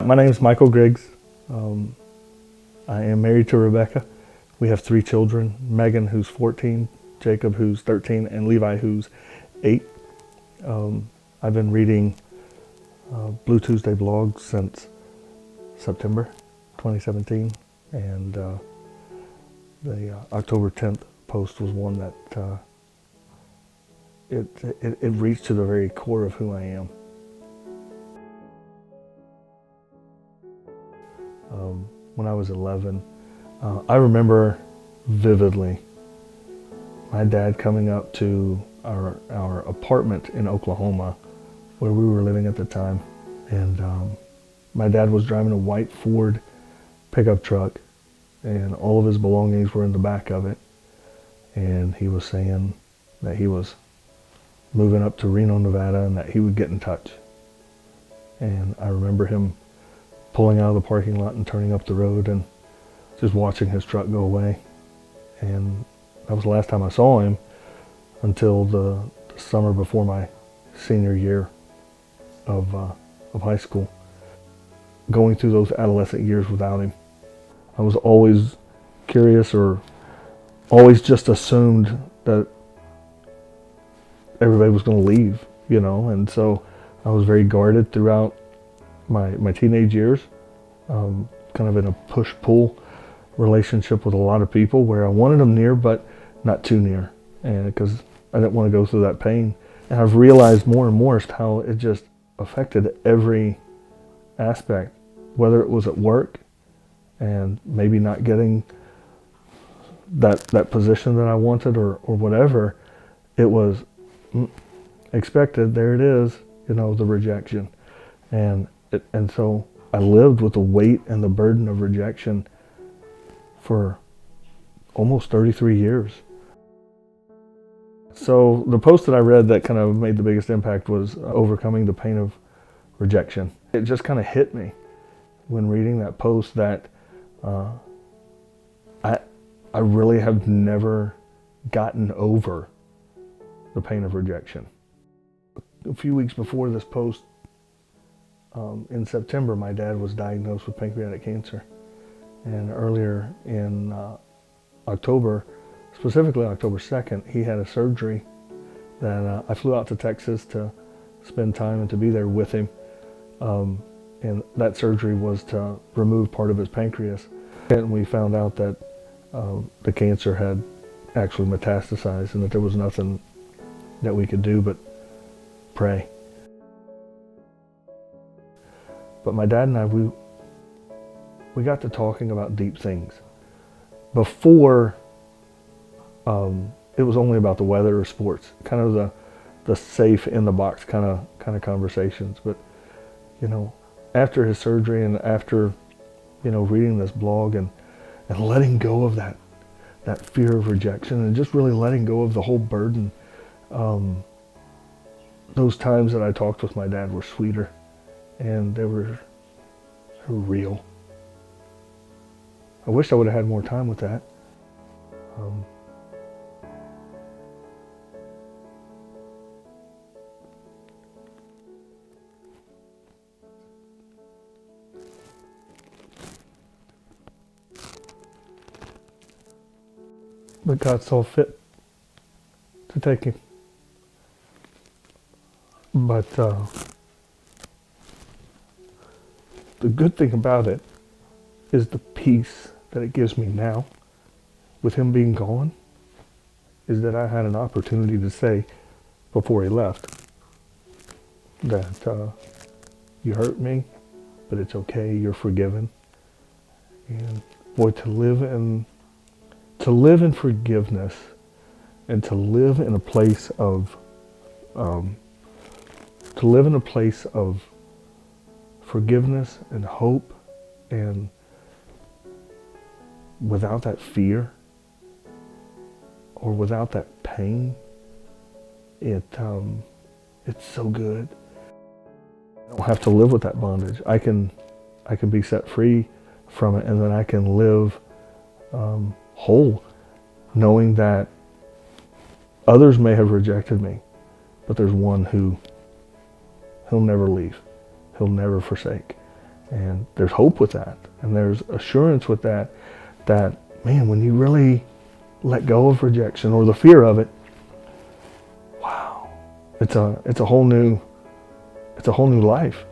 My name is Michael Griggs. I am married to Rebecca. We have 3 children, Megan, who's 14, Jacob, who's 13, and Levi, who's 8. I've been reading Blue Tuesday blogs since September 2017, and the October 10th post was one that it reached to the very core of who I am. When I was 11, I remember vividly my dad coming up to our apartment in Oklahoma where we were living at the time, and my dad was driving a white Ford pickup truck, and all of his belongings were in the back of it, and he was saying that he was moving up to Reno, Nevada, and that he would get in touch. And I remember him pulling out of the parking lot and turning up the road and just watching his truck go away. And that was the last time I saw him until the summer before my senior year of high school. Going through those adolescent years without him, I was always curious, or always just assumed that everybody was going to leave, and so I was very guarded throughout my teenage years, kind of in a push-pull relationship with a lot of people where I wanted them near, but not too near, and because I didn't want to go through that pain. And I've realized more and more how it just affected every aspect, whether it was at work and maybe not getting that position that I wanted, or whatever. It was expected. There it is, the rejection. And so I lived with the weight and the burden of rejection for almost 33 years. So the post that I read that kind of made the biggest impact was overcoming the pain of rejection. It just kind of hit me when reading that post that I really have never gotten over the pain of rejection. A few weeks before this post, in September, my dad was diagnosed with pancreatic cancer. And earlier in October, specifically October 2nd, he had a surgery that I flew out to Texas to spend time and to be there with him. And that surgery was to remove part of his pancreas. And we found out that the cancer had actually metastasized, and that there was nothing that we could do but pray. But my dad and I, we got to talking about deep things. Before, it was only about the weather or sports, kind of the safe in the box kind of conversations. But after his surgery and after reading this blog and letting go of that fear of rejection, and just really letting go of the whole burden, those times that I talked with my dad were sweeter, and they were real. I wish I would have had more time with that. But God saw fit to take him. But the good thing about it is the peace that it gives me now, with him being gone, is that I had an opportunity to say before he left that you hurt me, but it's okay, you're forgiven. And boy, to live in forgiveness, and to live in a place of forgiveness and hope, and without that fear or without that pain, it's so good. I don't have to live with that bondage. I can be set free from it, and then I can live whole, knowing that others may have rejected me, but there's one who he'll never leave, he'll never forsake, And there's hope with that. And there's assurance with that, that, man, when you really let go of rejection or the fear of it, wow, it's a whole new life.